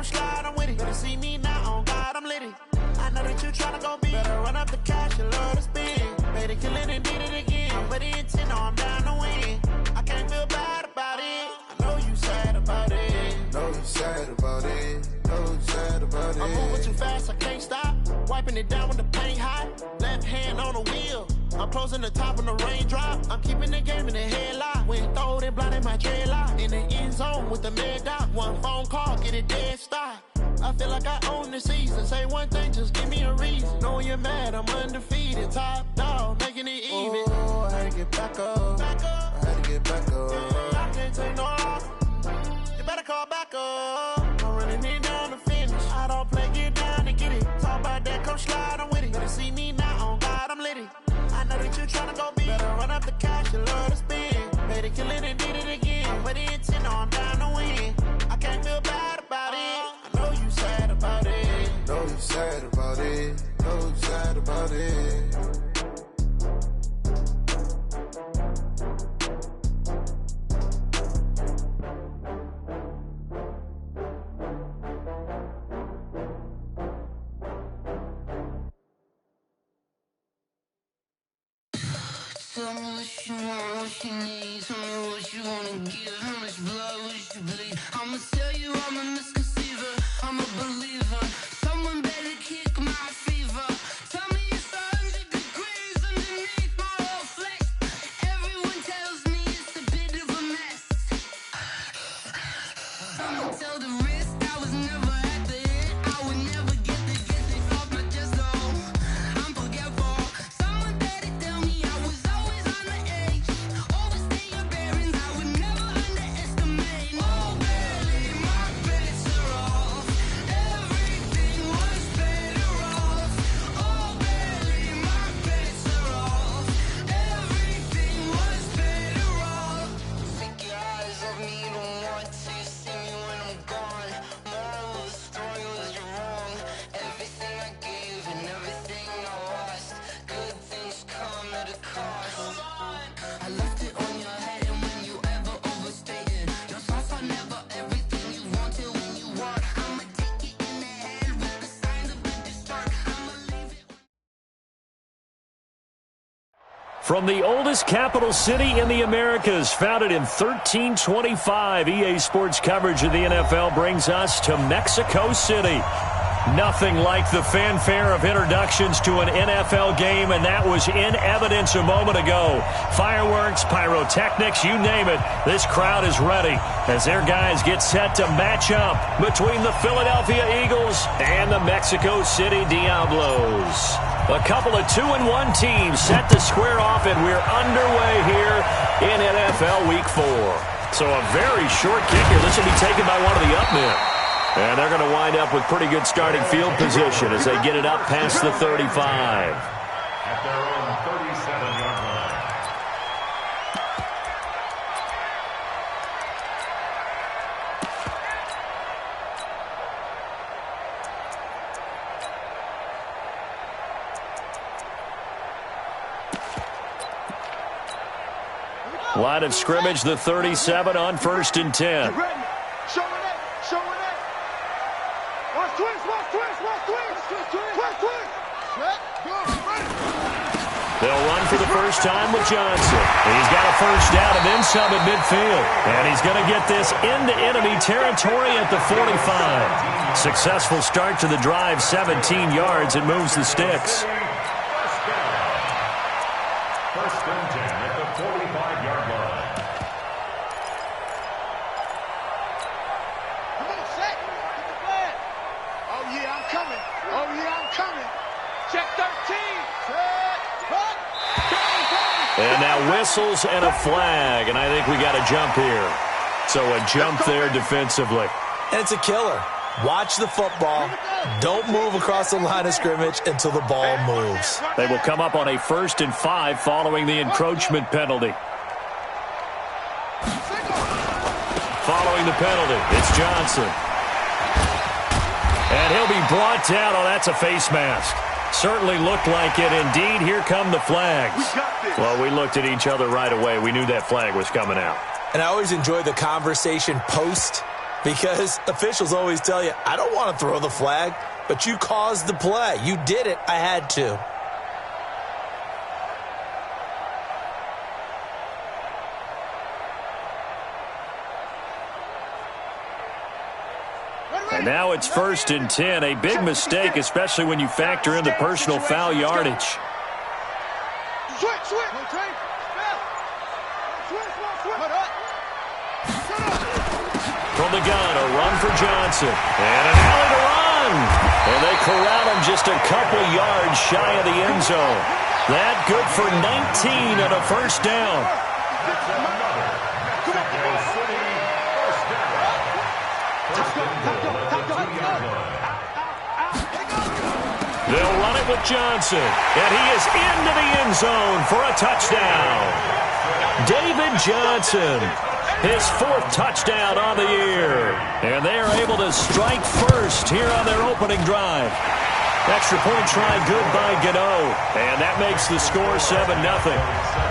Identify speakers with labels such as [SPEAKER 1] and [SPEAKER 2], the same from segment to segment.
[SPEAKER 1] come slide, I'm with it. Better see me now, on God, I'm litty. I know that you tryna go be. Better run up the cash, you love to spend. Better kill it and did it again. I'm with the intent, no, I'm down to win. I can't feel bad about it. I know you sad about it.
[SPEAKER 2] Know you sad about it. Know you sad about it.
[SPEAKER 1] I'm moving too fast, I can't stop. Wiping it down when the paint hot. Left hand on the wheel. I'm closing the top when the raindrop. I'm keeping the game in the headlock. When throwed and blinded my dreadlock. In the end zone with the mad dot. One phone call, get it dead stop. I feel like I own the season. Say one thing, just give me a reason. Knowing you're mad, I'm undefeated. Top dog, making it even.
[SPEAKER 2] Oh, I had to get back up. I had to get back up.
[SPEAKER 1] I can't take no off. You better call back up. I'm running it down to finish. I don't play, get down to get it. Talk about that, come slide, I'm with it. Better see me now, on God, I'm litty. I know that you tryna go be. Better run up the cash, you love to spend. Better kill it and did it again. But the intent, no, I'm down to win. I can't feel bad about it. I know you sad about it.
[SPEAKER 2] Know you sad about it. Know you sad about it.
[SPEAKER 3] Tell me what you want, what you need. Tell me what you wanna give. How much blood would you bleed? I'ma tell you I'm a misconceiver. I'm a believer. Someone better kick my fever. Tell me it's 100 degrees underneath my whole flesh. Everyone tells me it's a bit of a mess. I'ma tell the risk I was never at the end. I would never get this off my chest though. I'm forgetful. Someone better tell me I was always on the edge. Overstay your bearings, I would never underestimate. Oh baby, my bets are off. Everything was better off. Oh baby, my bets are off. Everything was better off. Take your eyes off me, don't want to see me when I'm gone. Moral of the story was you're wrong. Everything I gave and everything I lost. Good things come at a cost. I left it on your head, and when you ever overstated, your thoughts are never everything you wanted when you want. I'ma take it in the head with the signs of the distort. I'ma leave it.
[SPEAKER 4] From the oldest capital city in the Americas, founded in 1325, EA Sports coverage of the NFL brings us to Mexico City. Nothing like the fanfare of introductions to an NFL game, and that was in evidence a moment ago. Fireworks, pyrotechnics, you name it. This crowd is ready as their guys get set to match up between the Philadelphia Eagles and the Mexico City Diablos. A couple of 2-1 teams set to square off, and we're underway here in NFL Week 4. So a very short kicker. This will be taken by one of the up men. And they're going to wind up with pretty good starting field position as they get it up past the 35.
[SPEAKER 5] At their own 37-yard line.
[SPEAKER 4] Line of scrimmage, the 37 on 1st and 10. They'll run for the first time with Johnson. He's got a first down and then some at midfield. And he's going to get this into enemy territory at the 45. Successful start to the drive, 17 yards, and moves the sticks.
[SPEAKER 5] First and 10 at the 45-yard line.
[SPEAKER 6] Come on, set. Get the flag. Oh, yeah, I'm coming. Oh, yeah, I'm coming. Check 13. Set. Cut.
[SPEAKER 4] And now whistles and a flag, and I think we got a jump here. So a jump there defensively.
[SPEAKER 7] And it's a killer. Watch the football. Don't move across the line of scrimmage until the ball moves.
[SPEAKER 4] They will come up on a 1st and 5 following the encroachment penalty. Following the penalty, it's Johnson. And he'll be brought down. Oh, that's a face mask. Certainly looked like it. Indeed, here come the flags. Well, we looked at each other right away. We knew that flag was coming out.
[SPEAKER 7] And I always enjoy the conversation post because officials always tell you, I don't want to throw the flag, but you caused the play. You did it. I had to.
[SPEAKER 4] And now it's 1st and 10. A big mistake, especially when you factor in the personal foul yardage. From the gun, a run for Johnson. And an alley to run. And they corral him just a couple yards shy of the end zone. That good for 19 and a first down. They'll run it with Johnson. And he is into the end zone for a touchdown. David Johnson, his 4th touchdown on the year. And they are able to strike first here on their opening drive. Extra point try good by Gano. And that makes the score 7-0.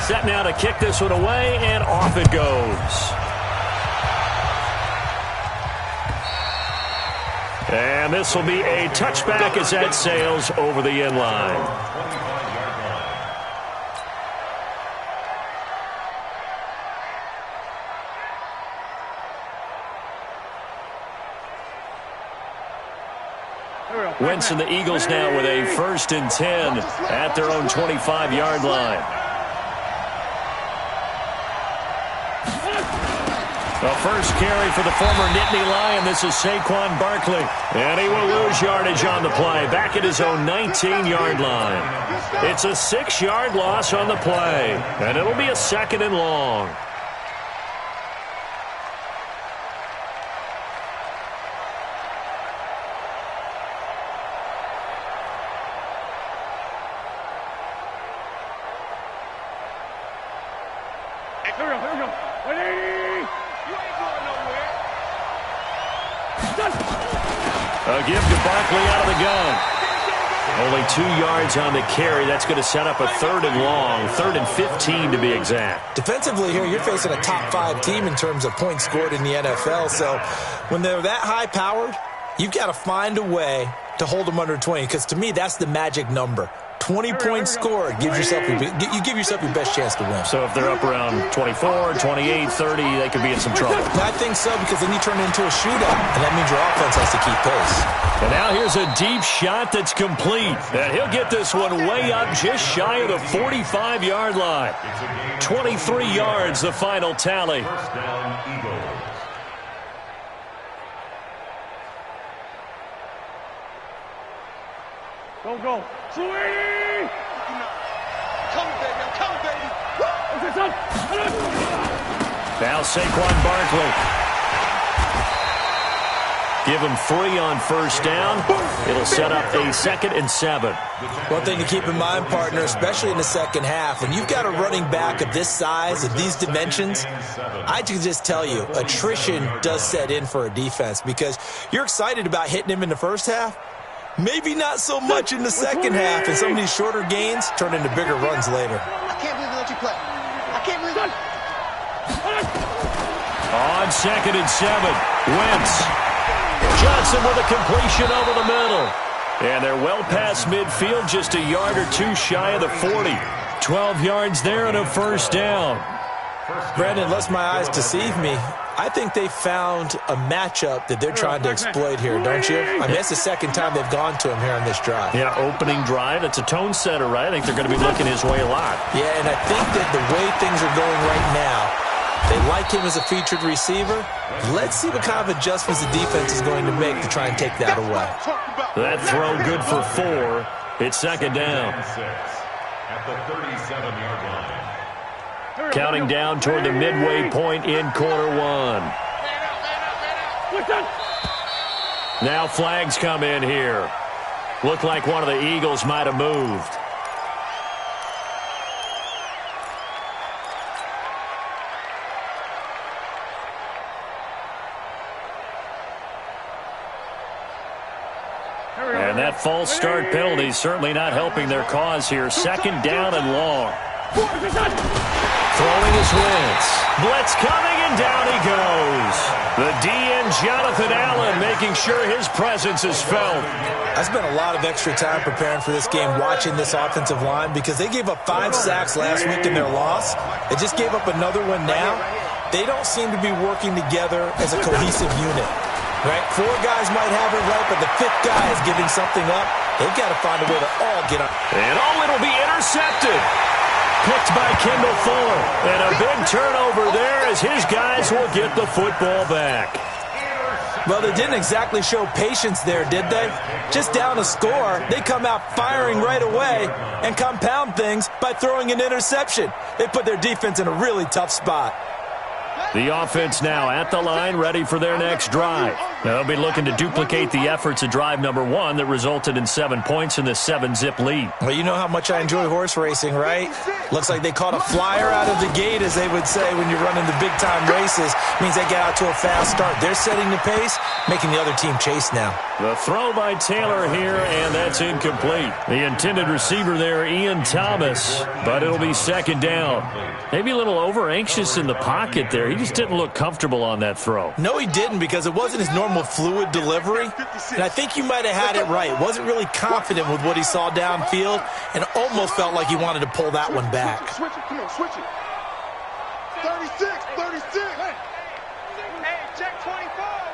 [SPEAKER 4] Set now to kick this one away, and off it goes. And this will be a touchback as that sails over the end line. Wentz and the Eagles now with a 1st and 10 at their own 25-yard line. The first carry for the former Nittany Lion. This is Saquon Barkley. And he will lose yardage on the play. Back at his own 19-yard line. It's a 6-yard loss on the play. And it'll be a 2nd and long. A give to Barkley out of the gun. Only 2 yards on the carry. That's going to set up a 3rd and long, 3rd and 15 to be exact.
[SPEAKER 7] Defensively here, you're facing a top 5 team in terms of points scored in the NFL. So when they're that high-powered, you've got to find a way to hold them under 20, because to me, that's the magic number. 20 points scored, you give yourself your best chance to win.
[SPEAKER 4] So if they're up around 24, 28, 30, they could be in some trouble.
[SPEAKER 7] I think so, because then you turn it into a shootout, and that means your offense has to keep pace.
[SPEAKER 4] And now here's a deep shot that's complete. And he'll get this one way up just shy of the 45-yard line. 23 yards, the final tally.
[SPEAKER 5] First down, Eagles.
[SPEAKER 6] Go. Sweet! Come, baby. I'm coming, baby.
[SPEAKER 4] Now Saquon Barkley. Give him 3 on first down. It'll set up a 2nd and 7.
[SPEAKER 7] One thing to keep in mind, partner, especially in the second half, when you've got a running back of this size, of these dimensions, I can just tell you, attrition does set in for a defense, because you're excited about hitting him in the first half. Maybe not so much in the second half, and some of these shorter gains turn into bigger runs later.
[SPEAKER 6] I can't believe they let you play. I can't believe it.
[SPEAKER 4] On 2nd and 7, Wentz. Johnson with a completion over the middle. And they're well past midfield, just a yard or 2 shy of the 40. 12 yards there and a first down.
[SPEAKER 7] Brandon, unless my eyes deceive me, I think they found a matchup that they're trying to exploit here, don't you? I mean, that's the second time they've gone to him here on this drive.
[SPEAKER 4] Yeah, opening drive. It's a tone setter, right? I think they're going to be looking his way a lot.
[SPEAKER 7] Yeah, and I think that the way things are going right now, they like him as a featured receiver. Let's see what kind of adjustments the defense is going to make to try and take that away.
[SPEAKER 4] That throw good for 4. It's 2nd down.
[SPEAKER 5] At the 37-yard line.
[SPEAKER 4] Counting down toward the midway point in quarter 1. Now flags come in here. Looked like one of the Eagles might have moved. And That false start penalty certainly not helping their cause here. Second down and long. Throwing his Wentz. Blitz coming, and down he goes. The DN, Jonathan Allen, making sure his presence is felt.
[SPEAKER 7] I spent a lot of extra time preparing for this game, watching this offensive line, because they gave up 5 sacks last week in their loss. They just gave up another one now. They don't seem to be working together as a cohesive unit. Right? 4 guys might have it right, but the 5th guy is giving something up. They've got to find a way to all get up.
[SPEAKER 4] And it'll be intercepted. Picked by Kendall Fuller. And a big turnover there as his guys will get the football back.
[SPEAKER 7] Well, they didn't exactly show patience there, did they? Just down a score, they come out firing right away and compound things by throwing an interception. They put their defense in a really tough spot.
[SPEAKER 4] The offense now at the line, ready for their next drive. They'll be looking to duplicate the efforts of drive number 1 that resulted in 7 points in the 7-zip lead.
[SPEAKER 7] Well, you know how much I enjoy horse racing, right? Looks like they caught a flyer out of the gate, as they would say when you're running the big-time races. Means they get out to a fast start. They're setting the pace, making the other team chase now.
[SPEAKER 4] The throw by Taylor here, and that's incomplete. The intended receiver there, Ian Thomas, but it'll be second down. Maybe a little over-anxious in the pocket there. He just didn't look comfortable on that throw.
[SPEAKER 7] No, he didn't, because it wasn't his normal fluid delivery. And I think you might have had it right. Wasn't really confident with what he saw downfield and almost felt like he wanted to pull that one back.
[SPEAKER 6] Switch it. Come on, switch it. 36. Hey, check 24.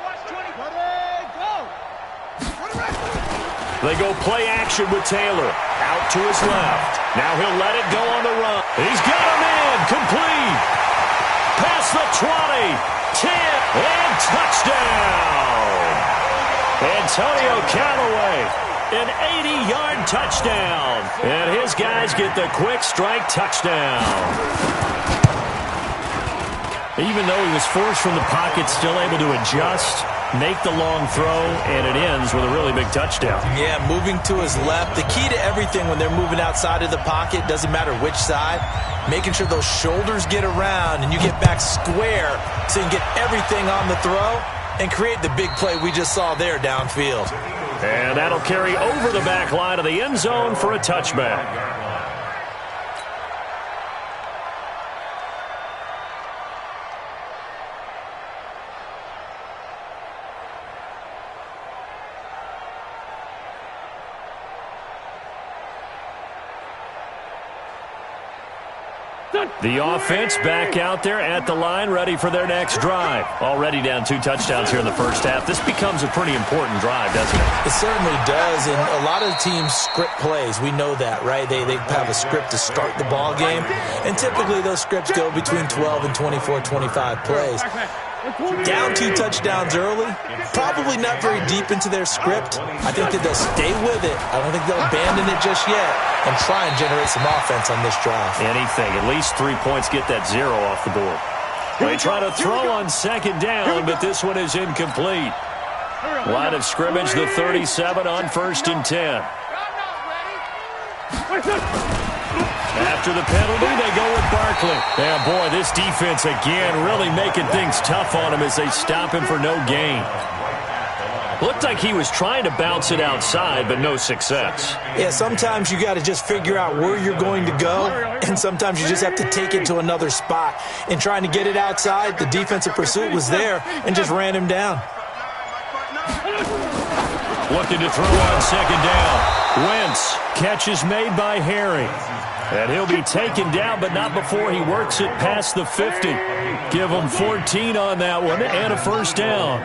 [SPEAKER 6] Watch 24. Ready, go.
[SPEAKER 4] They go play action with Taylor. Out to his left. Now he'll let it go on the run. He's got him in. Complete. Past the 20. 10. And touchdown. Antonio Callaway. An 80-yard touchdown. And his guys get the quick strike touchdown. Even though he was forced from the pocket, still able to adjust, make the long throw, and it ends with a really big touchdown.
[SPEAKER 7] Yeah, moving to his left. The key to everything when they're moving outside of the pocket, doesn't matter which side, making sure those shoulders get around and you get back square so you can get everything on the throw and create the big play we just saw there downfield.
[SPEAKER 4] And that'll carry over the back line of the end zone for a touchback. The offense back out there at the line, ready for their next drive. Already down 2 touchdowns here in the first half. This becomes a pretty important drive, doesn't it?
[SPEAKER 7] It certainly does, and a lot of teams script plays. We know that, right? They have a script to start the ball game, and typically those scripts go between 12 and 24, 25 plays. Down 2 touchdowns early, probably not very deep into their script. I think that they'll stay with it. I don't think they'll abandon it just yet and try and generate some offense on this drive.
[SPEAKER 4] Anything, at least 3 points, get that 0 off the board. They try to throw on second down, but this one is incomplete. Line of scrimmage, the 37 on 1st and 10. After the penalty, they go with Barkley. Yeah, boy, this defense again really making things tough on him as they stop him for no gain. Looked like he was trying to bounce it outside, but no success.
[SPEAKER 7] Yeah, sometimes you got to just figure out where you're going to go, and sometimes you just have to take it to another spot. In trying to get it outside, the defensive pursuit was there and just ran him down.
[SPEAKER 4] Looking to throw on second down. Wentz, catch is made by Harry. And he'll be taken down, but not before he works it past the 50. Give him 14 on that one and a first down.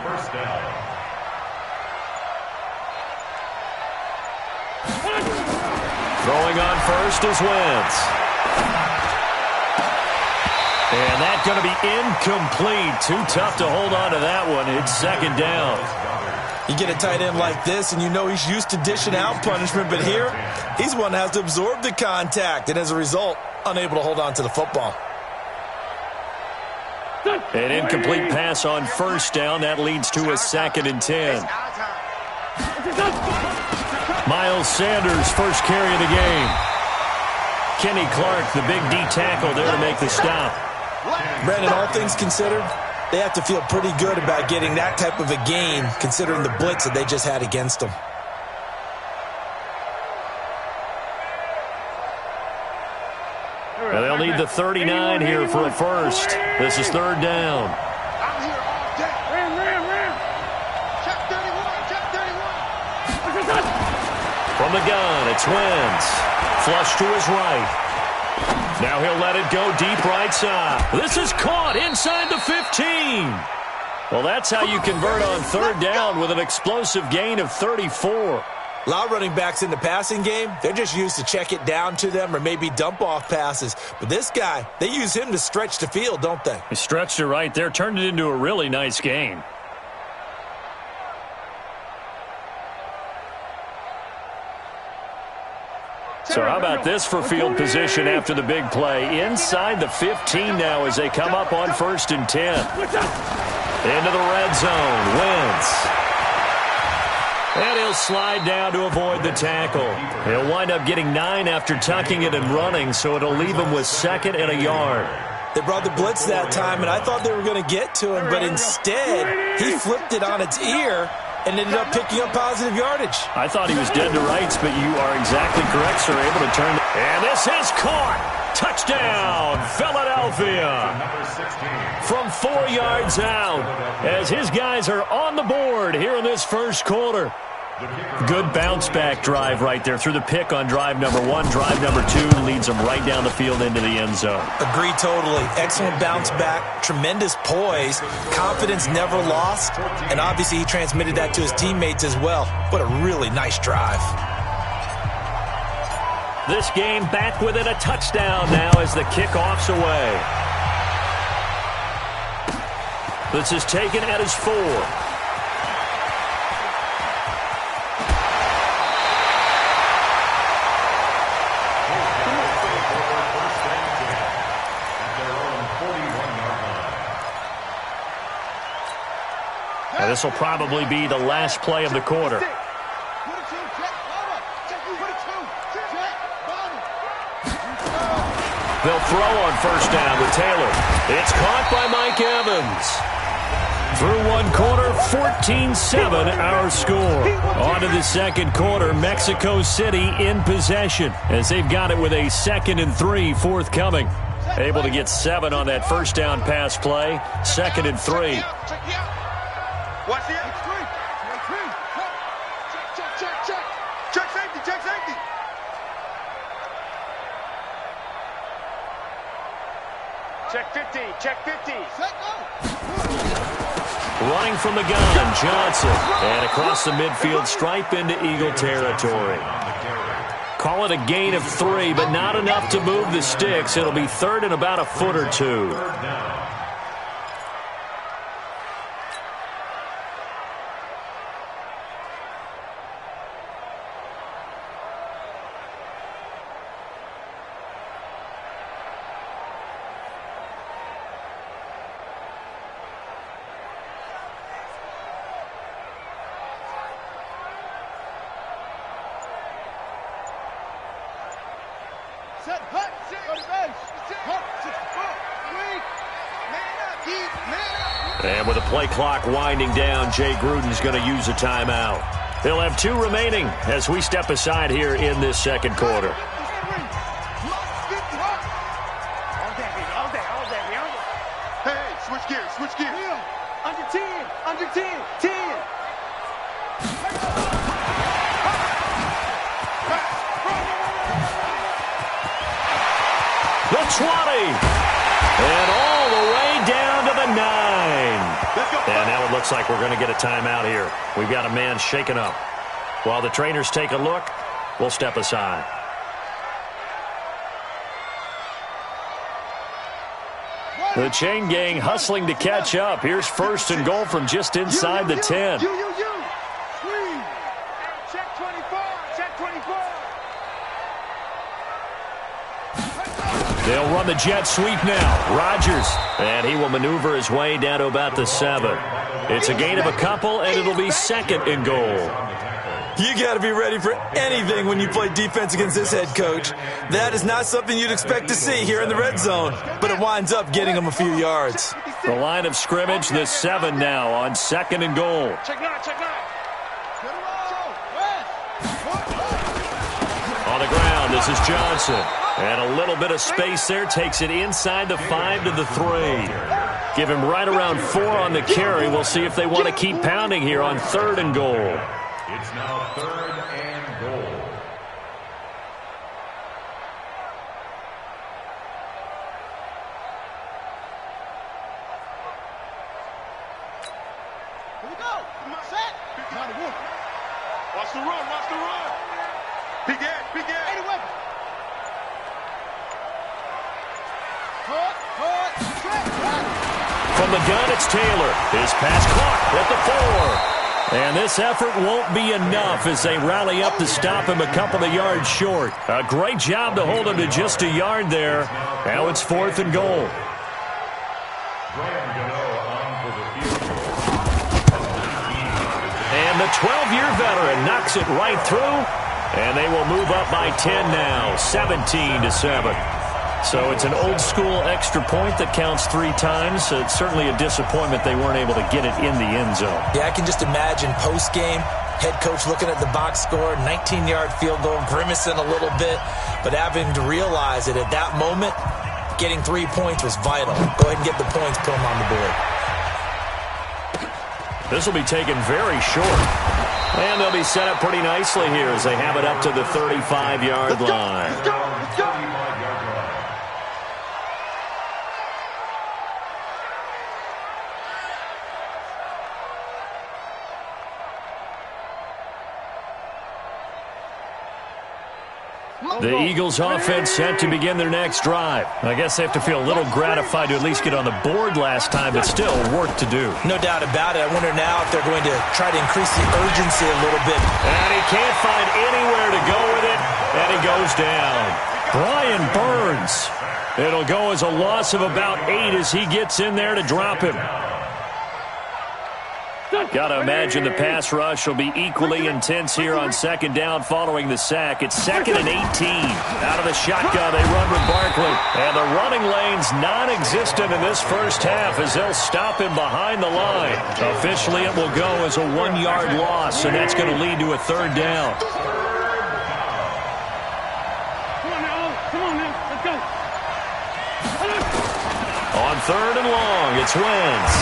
[SPEAKER 4] Throwing on first is Wentz. And that's going to be incomplete. Too tough to hold on to that one. It's second down.
[SPEAKER 7] You get a tight end like this, and you know he's used to dishing out punishment, but here, he's one that has to absorb the contact, and as a result, unable to hold on to the football.
[SPEAKER 4] An incomplete pass on first down. That leads to a 2nd and 10. Miles Sanders, first carry of the game. Kenny Clark, the big D tackle there to make the stop.
[SPEAKER 7] Brandon, all things considered, they have to feel pretty good about getting that type of a gain, considering the blitz that they just had against them.
[SPEAKER 4] And they'll need the 39 here for a first. This is third down.
[SPEAKER 6] I'm here all day. Ram. Check 31, check 31.
[SPEAKER 4] From the gun, it's Wentz. Flush to his right. Now he'll let it go deep right side. This is caught inside the 15. Well, that's how you convert on third down with an explosive gain of 34.
[SPEAKER 7] A lot of running backs in the passing game, they're just used to check it down to them or maybe dump off passes. But this guy, they use him to stretch the field, don't they?
[SPEAKER 4] He stretched it right there, turned it into a really nice gain. So how about this for field position after the big play? Inside the 15 now as they come up on 1st and 10. Into the red zone, Wentz. And he'll slide down to avoid the tackle. He'll wind up getting 9 after tucking it and running, so it'll leave him with 2nd and a yard.
[SPEAKER 7] They brought the blitz that time, and I thought they were going to get to him, but instead he flipped it on its ear and ended up picking up positive yardage.
[SPEAKER 4] I thought he was dead to rights, but you are exactly correct, sir. Able to turn. And this is caught. Touchdown, Philadelphia. From 4 yards out, as his guys are on the board here in this first quarter. Good bounce-back drive right there through the pick on drive number 1. Drive number 2 leads them right down the field into the end zone.
[SPEAKER 7] Agree totally. Excellent bounce-back, tremendous poise, confidence never lost, and obviously he transmitted that to his teammates as well. What a really nice drive.
[SPEAKER 4] This game back within a touchdown now as the kickoff's away. This is taken at his 4. Now this will probably be the last play of the quarter. They'll throw on 1st down with Taylor. It's caught by Mike Evans. Through 1 quarter, 14-7 our score. On to the second quarter, Mexico City in possession as they've got it with a 2nd and 3 forthcoming. Able to get 7 on that 1st down pass play. 2nd and 3.
[SPEAKER 6] Watch the X3. Check. Check safety. Check 50.
[SPEAKER 4] Running from the gun, Johnson. And across the midfield stripe into Eagle territory. Call it a gain of 3, but not enough to move the sticks. It'll be 3rd and about a foot or 2. And with the play clock winding down, Jay Gruden's going to use a timeout. They'll have 2 remaining as we step aside here in this second quarter.
[SPEAKER 6] Hey, switch gears. Under 10. 10.
[SPEAKER 4] The 20. And all the way down to the 9. And now it looks like we're going to get a timeout here. We've got a man shaken up. While the trainers take a look, we'll step aside. The chain gang hustling to catch up. Here's 1st and goal from just inside the 10.
[SPEAKER 6] Check 24.
[SPEAKER 4] They'll run the jet sweep now. Rodgers. And he will maneuver his way down to about the 7. It's a gain of a couple, and it'll be 2nd and goal.
[SPEAKER 7] You got to be ready for anything when you play defense against this head coach. That is not something you'd expect to see here in the red zone, but it winds up getting him a few yards.
[SPEAKER 4] The line of scrimmage, the 7 now on 2nd and goal.
[SPEAKER 6] Check 9.
[SPEAKER 4] On the ground, this is Johnson. And a little bit of space there. Takes it inside the 5 to the 3. Give him right around 4 on the carry. We'll see if they want to keep pounding here on 3rd and goal.
[SPEAKER 5] It's now 3rd and goal.
[SPEAKER 6] Here we go. Set. Watch the run. Watch the run. Big Ed. Big Ed. 80 weapon.
[SPEAKER 4] From the gun, it's Taylor. His pass caught at the 4. And this effort won't be enough as they rally up to stop him a couple of yards short. A great job to hold him to just a yard there. Now it's 4th and goal. And the 12-year veteran knocks it right through. And they will move up by 10 now, 17-7. So it's an old-school extra point that counts 3 times. So it's certainly a disappointment they weren't able to get it in the end zone.
[SPEAKER 7] Yeah, I can just imagine post-game, head coach looking at the box score, 19-yard field goal, grimacing a little bit, but having to realize that at that moment, getting 3 points was vital. Go ahead and get the points, put them on the board.
[SPEAKER 4] This will be taken very short. And they'll be set up pretty nicely here as they have it up to the 35-yard line.
[SPEAKER 6] Let's go. Let's go.
[SPEAKER 4] The Eagles offense set to begin their next drive. I guess they have to feel a little gratified to at least get on the board last time, but still work to do.
[SPEAKER 7] No doubt about it. I wonder now if they're going to try to increase the urgency a little bit.
[SPEAKER 4] And he can't find anywhere to go with it, and he goes down. Brian Burns. It'll go as a loss of about 8 as he gets in there to drop him. Got to imagine the pass rush will be equally intense here on 2nd down following the sack. It's 2nd and 18. Out of the shotgun, they run with Barkley. And the running lane's non-existent in this first half as they'll stop him behind the line. Officially, it will go as a 1-yard loss, and that's going to lead to a 3rd down.
[SPEAKER 6] Come on now. Let's go.
[SPEAKER 4] On 3rd and long, it's Wentz.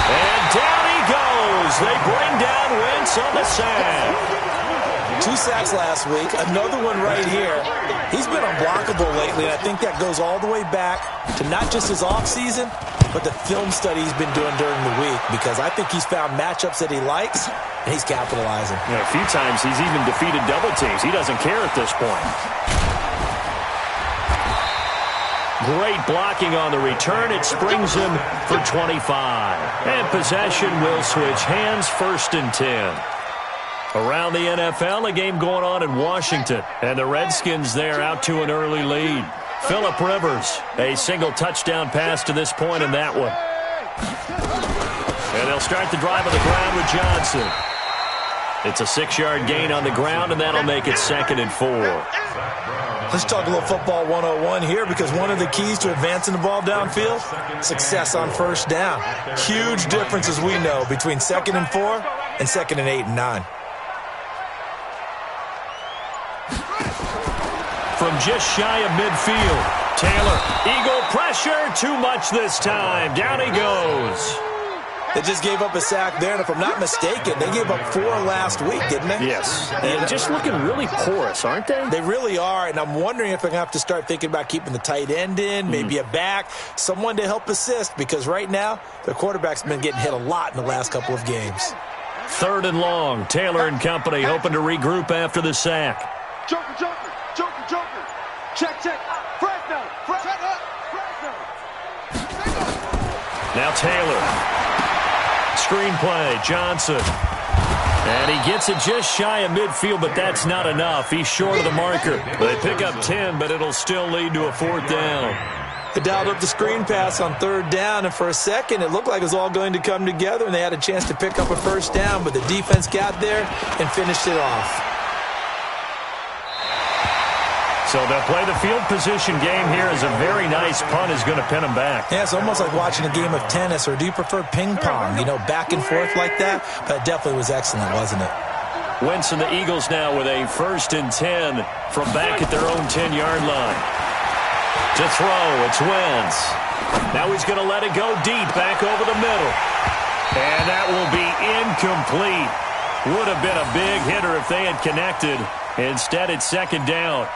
[SPEAKER 4] And down he goes. They bring down Wentz on the sack.
[SPEAKER 7] 2 sacks last week, another one right here. He's been unblockable lately, and I think that goes all the way back to not just his offseason, but the film study he's been doing during the week, because I think he's found matchups that he likes, and he's capitalizing.
[SPEAKER 4] You know, a few times he's even defeated double teams. He doesn't care at this point. Great blocking on the return. It springs him for 25. And possession will switch hands, 1st and 10. Around the NFL, a game going on in Washington. And the Redskins there out to an early lead. Phillip Rivers, a single touchdown pass to this point in that one. And they'll start the drive on the ground with Johnson. It's a 6-yard gain on the ground, and that'll make it 2nd and 4.
[SPEAKER 7] Let's talk a little football 101 here, because one of the keys to advancing the ball downfield, success on 1st down. Huge difference, as we know, between 2nd and 4 and 2nd and 8 and 9.
[SPEAKER 4] From just shy of midfield, Taylor, Eagle pressure, too much this time. Down he goes.
[SPEAKER 7] They just gave up a sack there, and if I'm not mistaken, they gave up 4 last week, didn't they?
[SPEAKER 4] Yes. And just looking really porous, aren't they?
[SPEAKER 7] They really are, and I'm wondering if they're going to have to start thinking about keeping the tight end in, maybe a back, someone to help assist, because right now, their quarterback's been getting hit a lot in the last couple of games.
[SPEAKER 4] 3rd and long, Taylor and company hoping to regroup after the sack.
[SPEAKER 6] Joker. Check. Fresno.
[SPEAKER 4] Now Taylor. Screenplay, Johnson. And he gets it just shy of midfield, but that's not enough. He's short of the marker. They pick up 10, but it'll still lead to a 4th down.
[SPEAKER 7] They dialed up the screen pass on 3rd down, and for a second, it looked like it was all going to come together, and they had a chance to pick up a 1st down, but the defense got there and finished it off.
[SPEAKER 4] So they'll play the field position game here as a very nice punt is going to pin them back.
[SPEAKER 7] Yeah, it's almost like watching a game of tennis, or do you prefer ping pong? You know, back and forth like that? But it definitely was excellent, wasn't it?
[SPEAKER 4] Wentz and the Eagles now with a 1st and 10 from back at their own 10-yard line. To throw, it's Wentz. Now he's going to let it go deep, back over the middle. And that will be incomplete. Would have been a big hitter if they had connected. Instead, it's 2nd down.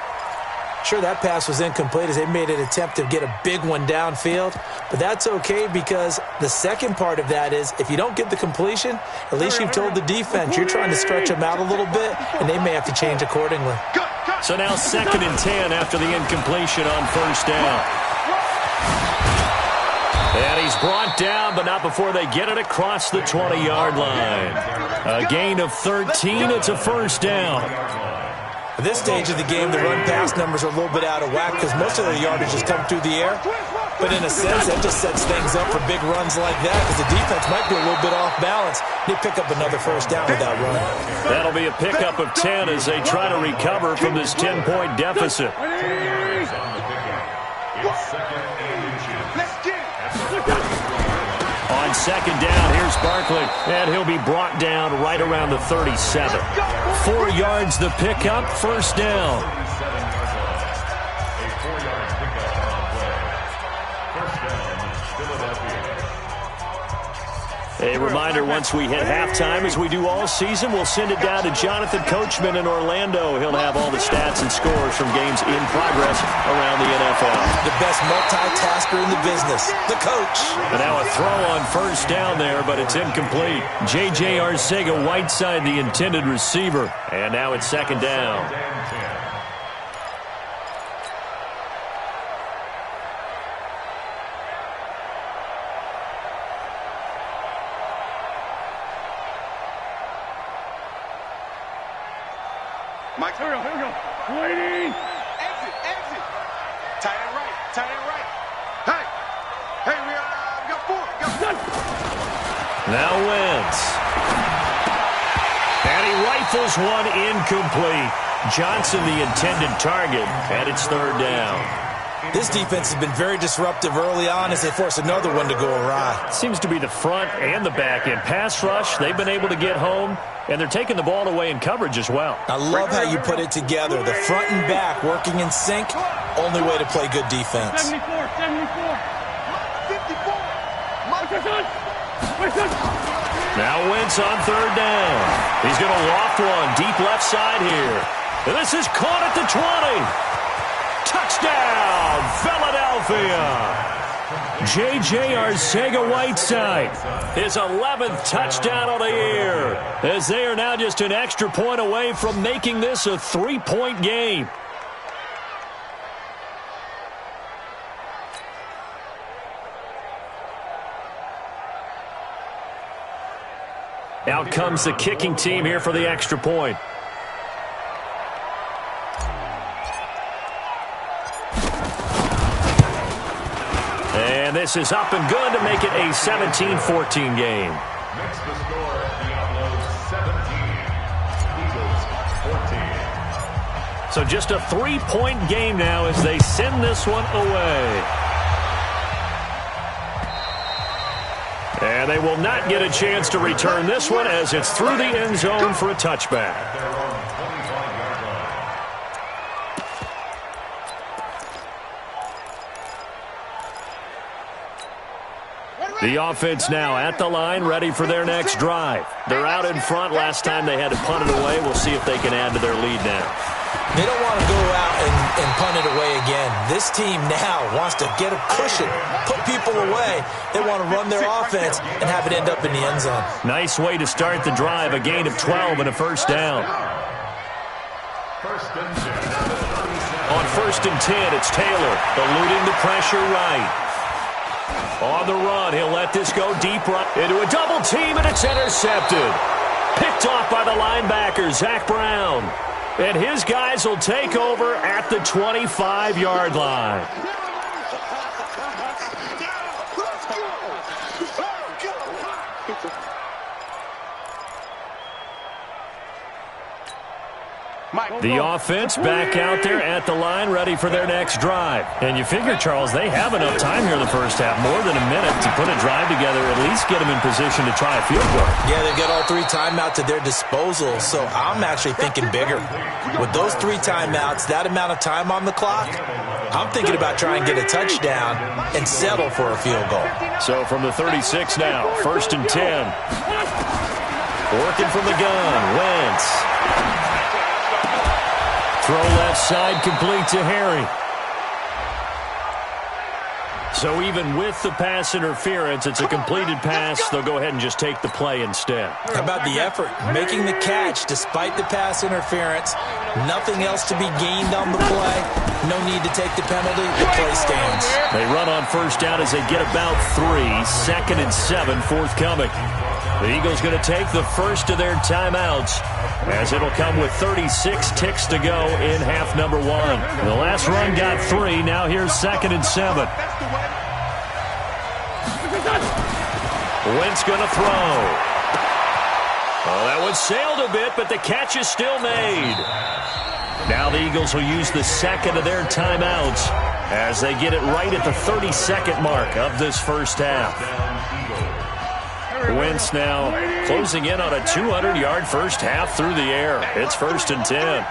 [SPEAKER 7] Sure, that pass was incomplete as they made an attempt to get a big one downfield. But that's okay because the second part of that is if you don't get the completion, at least you've told the defense you're trying to stretch them out a little bit, and they may have to change accordingly.
[SPEAKER 4] So now 2nd and 10 after the incompletion on 1st down. And he's brought down, but not before they get it across the 20-yard line. A gain of 13. It's a 1st down.
[SPEAKER 7] At this stage of the game, the run-pass numbers are a little bit out of whack because most of their yardage has come through the air. But in a sense, that just sets things up for big runs like that because the defense might be a little bit off balance. They pick up another 1st down with that run.
[SPEAKER 4] That'll be a pickup of 10 as they try to recover from this 10-point deficit. On 2nd down, here's Barkley, and he'll be brought down right around the 37. 4 yards the pickup, 1st down. A reminder, once we hit halftime, as we do all season, we'll send it down to Jonathan Coachman in Orlando. He'll have all the stats and scores from games in progress around the NFL.
[SPEAKER 7] The best multitasker in the business, the coach.
[SPEAKER 4] And now a throw on 1st down there, but it's incomplete. JZAgenius715's the intended receiver. And now it's 2nd down.
[SPEAKER 6] Mike, here we go. Waiting. Exit. Tight end right. Hey, we got 4.
[SPEAKER 4] Now Wentz. And he rifles one incomplete. Johnson the intended target, and it's 3rd down.
[SPEAKER 7] This defense has been very disruptive early on as they force another one to go awry.
[SPEAKER 4] Seems to be the front and the back end. Pass rush, they've been able to get home, and they're taking the ball away in coverage as well.
[SPEAKER 7] I love how you put it together. The front and back working in sync, only way to play good defense.
[SPEAKER 6] 74. 54.
[SPEAKER 4] Now Wentz on 3rd down. He's going to loft one deep left side here. And this is caught at the 20. Touchdown, Philadelphia. J.J. Arcega-Whiteside, his 11th touchdown of the year, as they are now just an extra point away from making this a 3-point game. Out comes the kicking team here for the extra point. And this is up and good to make it a 17-14 game.
[SPEAKER 5] Next to score, Diablos 17, Eagles 14.
[SPEAKER 4] So just a 3-point game now as they send this one away. And they will not get a chance to return this one as it's through the end zone for a touchback. The offense now at the line, ready for their next drive. They're out in front. Last time they had to punt it away. We'll see if they can add to their lead now.
[SPEAKER 7] They don't want to go out and punt it away again. This team now wants to get a cushion, put people away. They want to run their offense and have it end up in the end zone.
[SPEAKER 4] Nice way to start the drive. A gain of 12 and a 1st down. On 1st and 10, it's Taylor eluding the pressure right. On the run, he'll let this go deep right into a double team, and it's intercepted. Picked off by the linebacker, Zach Brown. And his guys will take over at the 25-yard line. The offense back out there at the line, ready for their next drive. And you figure, Charles, they have enough time here in the first half, more than a minute, to put a drive together, at least get them in position to try a field goal.
[SPEAKER 7] Yeah, they've got all 3 timeouts at their disposal, so I'm actually thinking bigger. With those 3 timeouts, that amount of time on the clock, I'm thinking about trying to get a touchdown and settle for a field goal.
[SPEAKER 4] So from the 36 now, 1st and 10. Working from the gun, Wentz. Throw left side, complete to Harry. So even with the pass interference, it's a completed pass. They'll go ahead and just take the play instead.
[SPEAKER 7] How about the effort? Making the catch despite the pass interference. Nothing else to be gained on the play. No need to take the penalty. The play stands.
[SPEAKER 4] They run on first down as they get about 3. 2nd and 7 forthcoming. The Eagles going to take the first of their timeouts, as it'll come with 36 ticks to go in half number 1. The last run got 3. Now here's 2nd and 7. Wentz going to throw. Oh, that one sailed a bit, but the catch is still made. Now the Eagles will use the second of their timeouts as they get it right at the 30-second mark of this first half. Wentz now closing in on a 200-yard first half through the air. It's 1st and 10.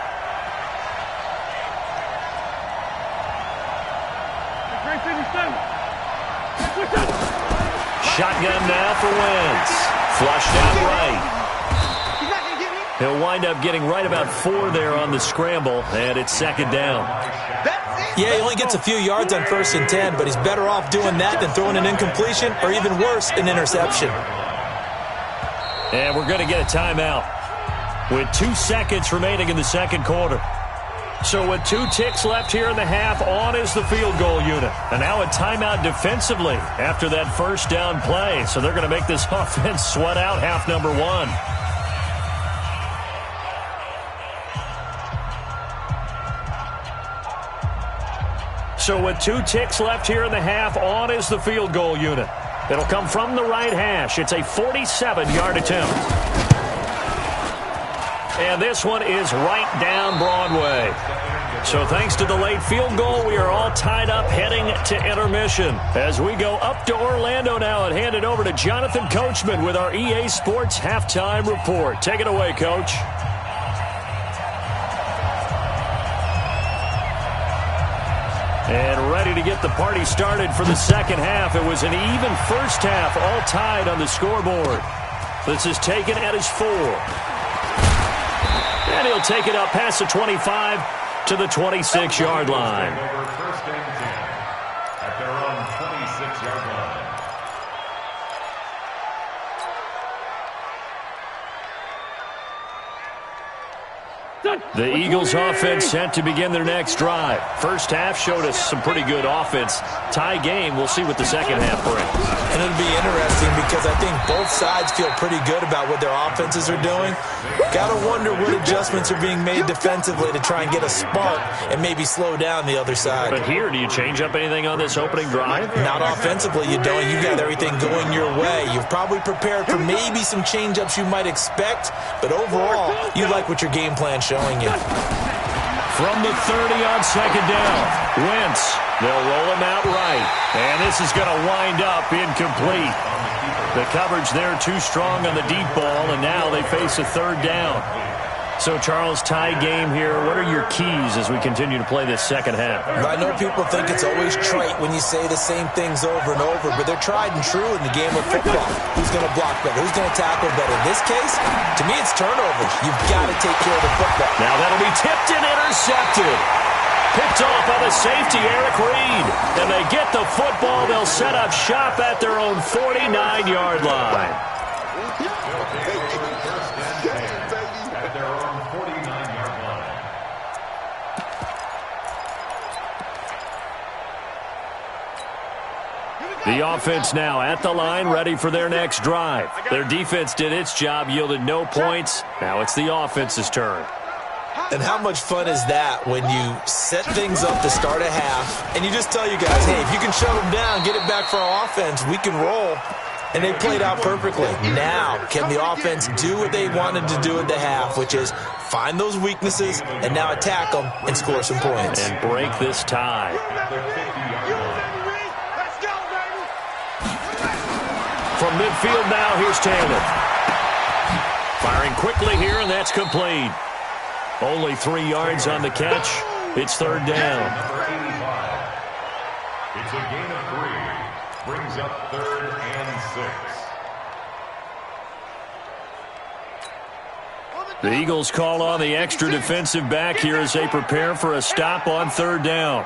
[SPEAKER 4] Shotgun now for Wentz. Flushed out right. He'll wind up getting right about 4 there on the scramble, and it's 2nd down.
[SPEAKER 7] Yeah, he only gets a few yards on 1st and 10, but he's better off doing that than throwing an incompletion or even worse, an interception.
[SPEAKER 4] And we're going to get a timeout with 2 seconds remaining in the second quarter. So with 2 ticks left here in the half, on is the field goal unit. And now a timeout defensively after that first down play. So they're going to make this offense sweat out half number 1. So with 2 ticks left here in the half, on is the field goal unit. It'll come from the right hash. It's a 47-yard attempt. And this one is right down Broadway. So thanks to the late field goal, we are all tied up heading to intermission. As we go up to Orlando now and hand it over to Jonathan Coachman with our EA Sports Halftime Report. Take it away, Coach. And ready to get the party started for the second half. It was an even first half, all tied on the scoreboard. This is taken at his 4. And he'll take it up past the 25 to the 26-yard line.
[SPEAKER 5] First and 10 at their own 26-yard line.
[SPEAKER 4] The Eagles offense set to begin their next drive. First half showed us some pretty good offense. Tie game, we'll see what the second half brings.
[SPEAKER 7] And it'll be interesting because I think both sides feel pretty good about what their offenses are doing. Got to wonder what adjustments are being made defensively to try and get a spark and maybe slow down the other side.
[SPEAKER 4] But here, do you change up anything on this opening drive?
[SPEAKER 7] Not offensively, you don't. You've got everything going your way. You've probably prepared for maybe some change-ups you might expect, but overall, you like what your game plan's showing you.
[SPEAKER 4] From the 30 on second down, Wentz. They'll roll him out right. And this is going to wind up incomplete. The coverage there too strong on the deep ball, and now they face a 3rd down. So, Charles, tie game here. What are your keys as we continue to play this second half?
[SPEAKER 7] I know people think it's always trite when you say the same things over and over, but they're tried and true in the game of football. Who's going to block better? Who's going to tackle better? In this case, to me, it's turnovers. You've got to take care of the football.
[SPEAKER 4] Now that'll be tipped and intercepted. Picked off by the safety, Eric Reed. And they get the football. They'll set up shop at their own 49-yard line.
[SPEAKER 5] At their own 49-yard line.
[SPEAKER 4] The offense now at the line, ready for their next drive. Their defense did its job, yielded no points. Now it's the offense's turn.
[SPEAKER 7] And how much fun is that when you set things up to start a half and you just tell you guys, hey, if you can shut them down, get it back for our offense, we can roll. and they played out perfectly. Now, can the offense do what they wanted to do at the half, which is find those weaknesses and now attack them and score some points?
[SPEAKER 4] And break this tie. From midfield now, here's Taylor. Firing quickly here, and that's complete. Only 3 yards on the catch. It's third down.
[SPEAKER 5] It's a gain of 3. Brings up 3rd and 6.
[SPEAKER 4] The Eagles call on the extra defensive back here as they prepare for a stop on third down.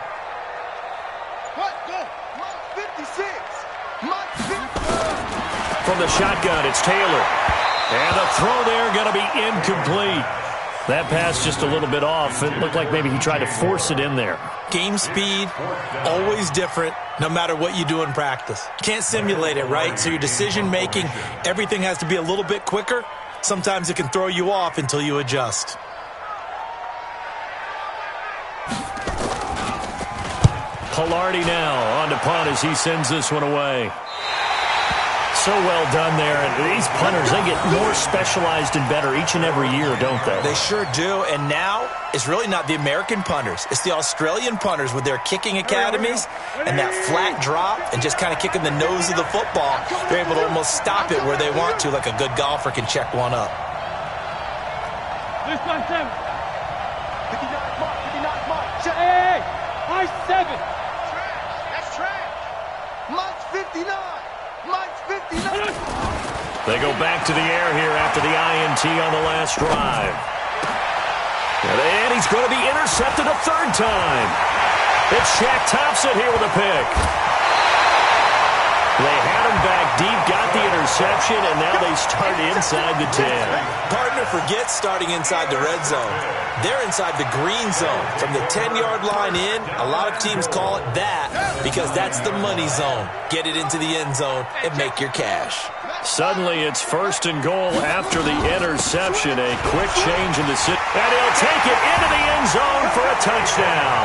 [SPEAKER 4] From the shotgun, it's Taylor. And the throw there going to be incomplete. That pass just a little bit off. It looked like maybe he tried to force it in there.
[SPEAKER 7] Game speed, always different, no matter what you do in practice. Can't simulate it, right? So your decision-making, everything has to be a little bit quicker. Sometimes it can throw you off until you adjust.
[SPEAKER 4] Pilardi now on to punt as he sends this one away. So well done there. And these punters, they get more specialized and better each and every year, don't they?
[SPEAKER 7] They sure do. And now it's really not the American punters. It's the Australian punters with their kicking academies and that flat drop and just kind of kicking the nose of the football. They're able to almost stop it where they want to, like a good golfer can check one up.
[SPEAKER 6] This one, 7. 59 mark, 59 mark. Hey, high 7. That's trash. Mike's 59. Mike's 59.
[SPEAKER 4] They go back to the air here after the INT on the last drive. And he's going to be intercepted a third time. It's Shaq Thompson here with a pick. They had him back deep, got the interception, and now they start inside the 10.
[SPEAKER 7] Partner forgets starting inside the red zone. They're inside the green zone. From the 10-yard line in, a lot of teams call it that because that's the money zone. Get it into the end zone and make your cash.
[SPEAKER 4] Suddenly it's 1st and goal after the interception. A quick change in the sit. And he'll take it into the end zone for a touchdown.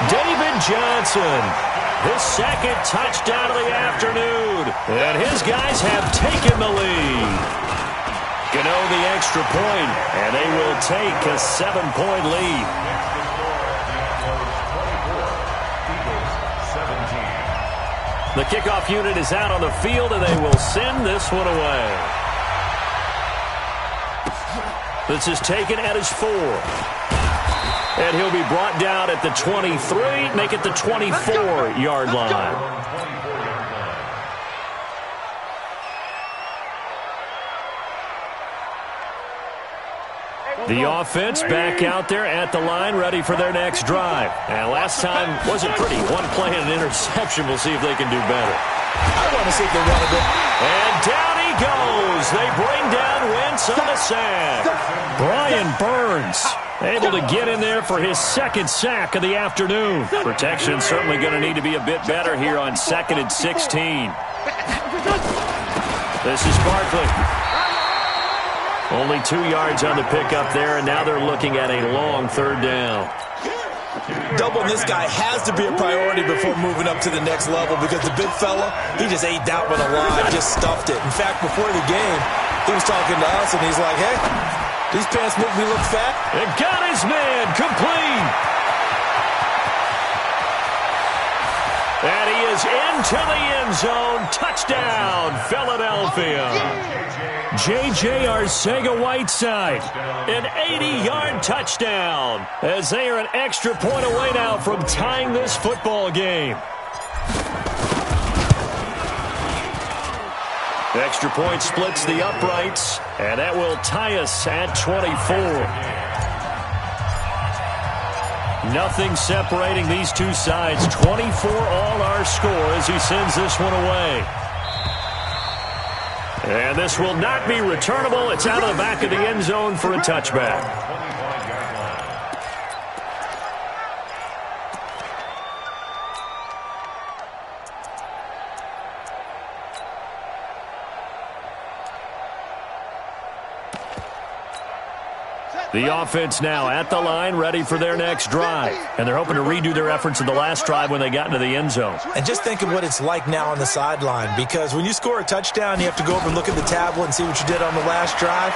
[SPEAKER 4] David Johnson, his second touchdown of the afternoon. And his guys have taken the lead. Gano the extra point, and they will take a 7-point lead. The kickoff unit is out on the field, and they will send this one away. This is taken at his 4. And he'll be brought down at the 23, make it the 24-yard line. The offense back out there at the line, ready for their next drive. And last time wasn't pretty. One play and an interception. We'll see if they can do better.
[SPEAKER 7] I want to see if they run a bit.
[SPEAKER 4] And down he goes. They bring down Wentz on the sack. Brian Burns able to get in there for his second sack of the afternoon. Protection certainly going to need to be a bit better here on 2nd and 16. This is Barkley. Only 2 yards on the pickup there, and now they're looking at a long third down.
[SPEAKER 7] Doubling this guy has to be a priority before moving up to the next level because the big fella, he just ate that one alive, just stuffed it. In fact, before the game, he was talking to us, and he's like, hey, these pants make me look fat.
[SPEAKER 4] And got his man complete. And he is into the end zone. Touchdown, Philadelphia. JZAgenius715's, an 80-yard touchdown, as they are an extra point away now from tying this football game. Extra point splits the uprights, and that will tie us at 24. Nothing separating these two sides. 24 all our score as he sends this one away. And this will not be returnable. It's out of the back of the end zone for a touchback. The offense now at the line, ready for their next drive. And they're hoping to redo their efforts in the last drive when they got into the end zone.
[SPEAKER 7] And just think of what it's like now on the sideline, because when you score a touchdown, you have to go over and look at the tablet and see what you did on the last drive.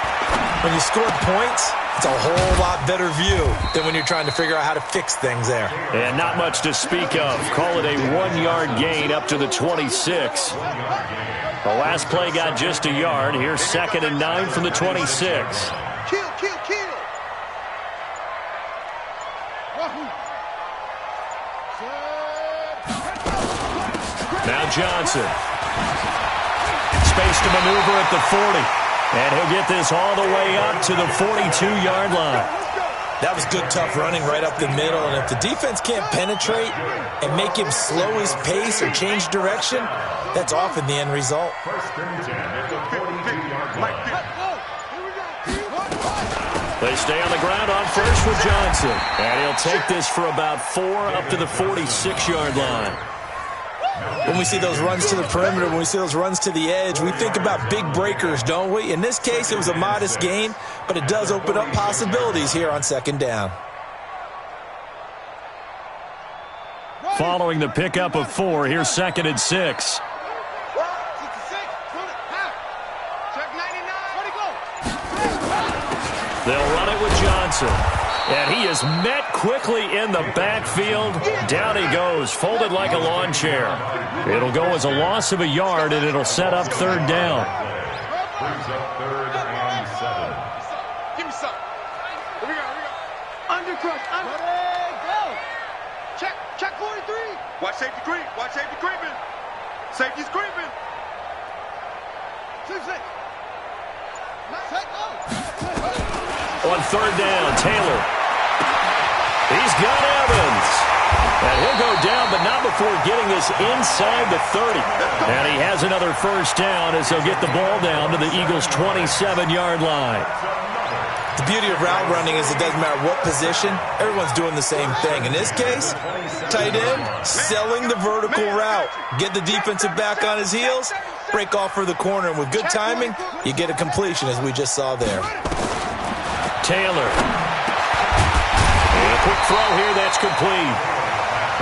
[SPEAKER 7] When you scored points, it's a whole lot better view than when you're trying to figure out how to fix things there.
[SPEAKER 4] And not much to speak of. Call it a 1-yard gain up to the 26. The last play got just a yard. Here's 2nd and 9 from the 26.
[SPEAKER 6] Kill.
[SPEAKER 4] Now Johnson. Space to maneuver at the 40. And he'll get this all the way up to the 42-yard line.
[SPEAKER 7] That was good, tough running right up the middle. And if the defense can't penetrate and make him slow his pace or change direction, that's often the end result.
[SPEAKER 4] They stay on the ground on first with Johnson. And he'll take this for about 4 up to the 46-yard line.
[SPEAKER 7] When we see those runs to the perimeter, when we see those runs to the edge, we think about big breakers, don't we? In this case, it was a modest gain, but it does open up possibilities here on 2nd down.
[SPEAKER 4] Following the pickup of 4, here's 2nd and 6. They'll run it with Johnson. And he is met quickly in the backfield. Down he goes, folded like a lawn chair. It'll go as a loss of a yard, and it'll set up 3rd down.
[SPEAKER 5] Brings up 3rd and 7.
[SPEAKER 6] Give me some. Here we go. Undercrush. Go. Check 43. Watch safety creeping. Safety's creeping. 6.
[SPEAKER 4] On 3rd down, Taylor. He's got Evans. And he'll go down, but not before getting this inside the 30. And he has another 1st down as he'll get the ball down to the Eagles' 27-yard line.
[SPEAKER 7] The beauty of route running is it doesn't matter what position, everyone's doing the same thing. In this case, tight end, selling the vertical route. Get the defensive back on his heels, break off for the corner, and with good timing, you get a completion as we just saw there.
[SPEAKER 4] Taylor. And a quick throw here, that's complete.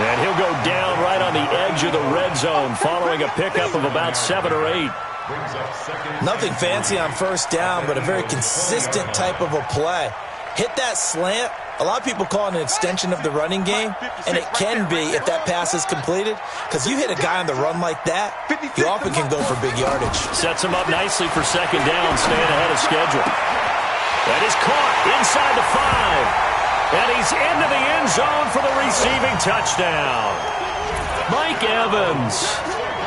[SPEAKER 4] And he'll go down right on the edge of the red zone following a pickup of about 7 or 8.
[SPEAKER 7] Nothing fancy on 1st down, but a very consistent type of a play. Hit that slant. A lot of people call it an extension of the running game, and it can be if that pass is completed, because you hit a guy on the run like that, you often can go for big yardage.
[SPEAKER 4] Sets him up nicely for 2nd down, staying ahead of schedule. That is caught inside the 5. And he's into the end zone for the receiving touchdown. Mike Evans,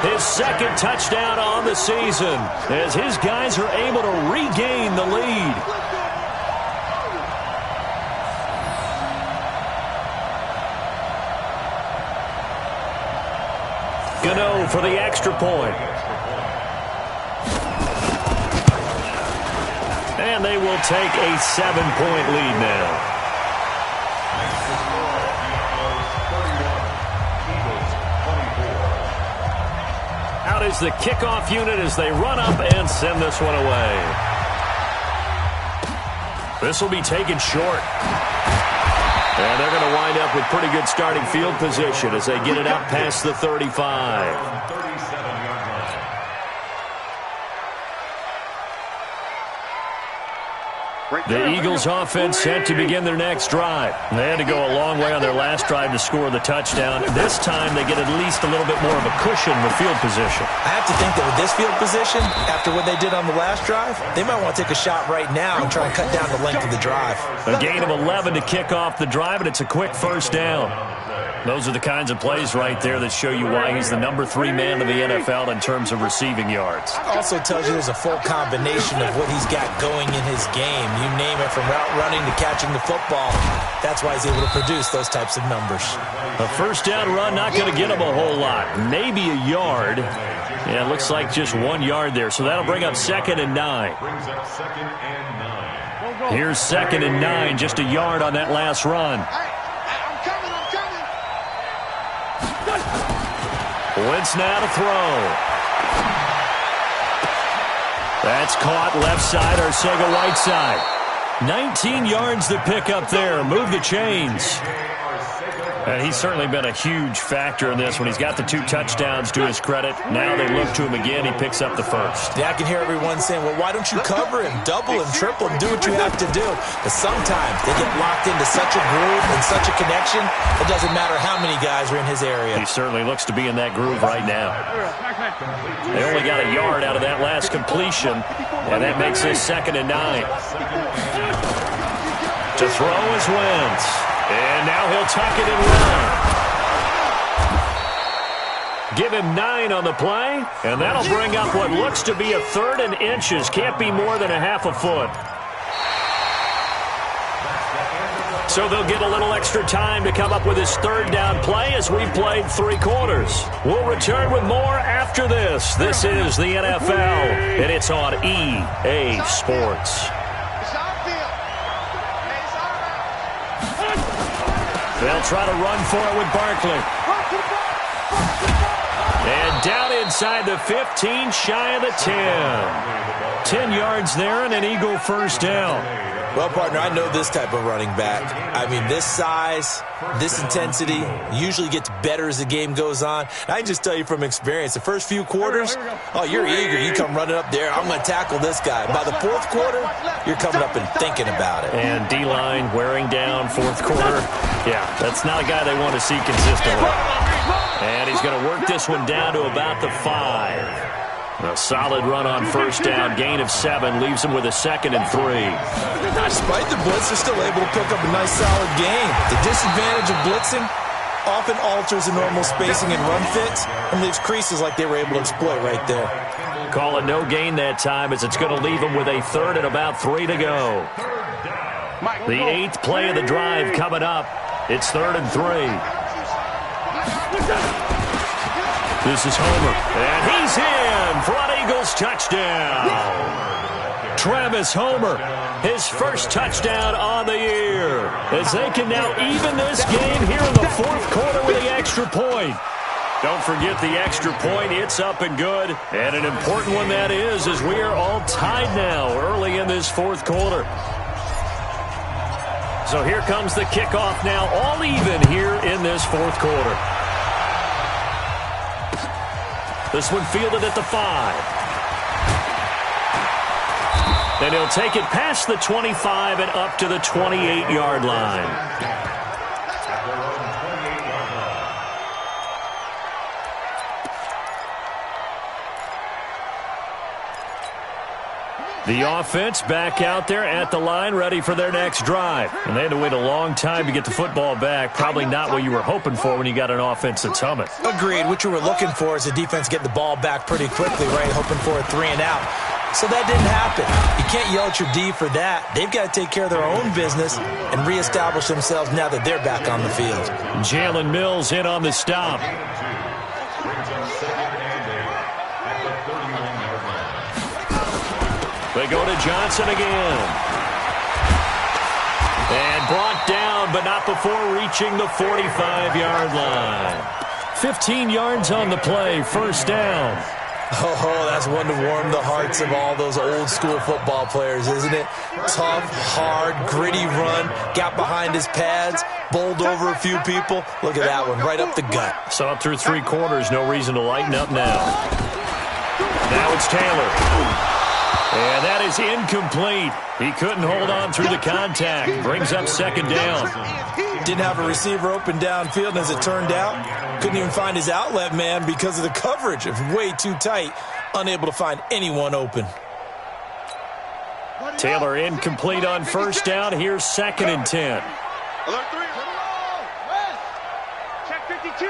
[SPEAKER 4] his 2nd touchdown on the season, as his guys are able to regain the lead. Gano for the extra point. And they will take a 7-point lead now. Out is the kickoff unit as they run up and send this one away. This will be taken short. And they're going to wind up with pretty good starting field position as they get it out past the 35. The Eagles offense set to begin their next drive. They had to go a long way on their last drive to score the touchdown. This time they get at least a little bit more of a cushion with field position.
[SPEAKER 7] I have to think that with this field position, after what they did on the last drive, they might want to take a shot right now and try and cut down the length of the drive.
[SPEAKER 4] A gain of 11 to kick off the drive, and it's a quick 1st down. Those are the kinds of plays right there that show you why he's the number 3 man in the NFL in terms of receiving yards.
[SPEAKER 7] Also tells you there's a full combination of what he's got going in his game. You name it, from route running to catching the football. That's why he's able to produce those types of numbers.
[SPEAKER 4] A 1st down run, not going to get him a whole lot. Maybe a yard. Yeah, it looks like just 1 yard there. So that'll bring up 2nd and 9. Here's 2nd and 9, just a yard on that last run. Wentz now to throw. That's caught left side, Arcega right side. 19 yards to pick up there. Move the chains. He's certainly been a huge factor in this when he's got the 2 touchdowns to his credit. Now they look to him again. He picks up the first.
[SPEAKER 7] Yeah, I can hear everyone saying, well, why don't you cover him, double him, triple him, do what you have to do. But sometimes they get locked into such a groove and such a connection, it doesn't matter how many guys are in his area.
[SPEAKER 4] He certainly looks to be in that groove right now. They only got a yard out of that last completion, and that makes this 2nd and 9. To throw is Wentz. And now he'll tuck it and run. Give him 9 on the play, and that'll bring up what looks to be a 3rd and inches. Can't be more than a half a foot. So they'll get a little extra time to come up with his 3rd down play as we've played 3 quarters. We'll return with more after this. This is the NFL, and it's on EA Sports. They'll try to run for it with Barkley. And down inside the 15, shy of the 10. 10 yards there and an Eagle first down.
[SPEAKER 7] Well, partner, I know this type of running back. I mean, this size, this intensity usually gets better as the game goes on. I can just tell you from experience, the first few quarters, oh, you're eager. You come running up there, I'm going to tackle this guy. By the 4th quarter, you're coming up and thinking about it.
[SPEAKER 4] And D-line wearing down 4th quarter. Yeah, that's not a guy they want to see consistently. And he's going to work this one down to about the 5. A solid run on first down, gain of 7, leaves him with a 2nd and 3.
[SPEAKER 7] Despite the blitz, they're still able to pick up a nice solid gain. The disadvantage of blitzing often alters the normal spacing and run fits and leaves creases like they were able to exploit right there.
[SPEAKER 4] Call it no gain that time as it's going to leave him with a 3rd and about 3 to go. The 8th play of the drive coming up. It's 3rd and 3. This is Homer, and he's in for an Eagles touchdown. Travis Homer, his first touchdown on the year, as they can now even this game here in the 4th quarter with the extra point. Don't forget the extra point. It's up and good, and an important one that is, as we are all tied now early in this 4th quarter. So here comes the kickoff now, all even here in this 4th quarter. This one fielded at the 5. And he'll take it past the 25 and up to the 28-yard line. The offense back out there at the line, ready for their next drive. And they had to wait a long time to get the football back. Probably not what you were hoping for when you got an offense that's humming.
[SPEAKER 7] Agreed. What you were looking for is the defense getting the ball back pretty quickly, right? Hoping for a 3 and out. So that didn't happen. You can't yell at your D for that. They've got to take care of their own business and reestablish themselves now that they're back on the field.
[SPEAKER 4] Jalen Mills in on the stop. They go to Johnson again. And brought down, but not before reaching the 45-yard line. 15 yards on the play, first down.
[SPEAKER 7] Oh, that's one to warm the hearts of all those old-school football players, isn't it? Tough, hard, gritty run, got behind his pads, bowled over a few people. Look at that one, right up the gut.
[SPEAKER 4] So up through 3 quarters, no reason to lighten up now. Now it's Taylor. And that is incomplete. He couldn't hold on through the contact. Brings up 2nd down.
[SPEAKER 7] Didn't have a receiver open downfield, and as it turned out, couldn't even find his outlet man because of the coverage. It was way too tight, unable to find anyone open.
[SPEAKER 4] Taylor incomplete on first down. Here's 2nd and 10.
[SPEAKER 6] Alert 3. Check 52.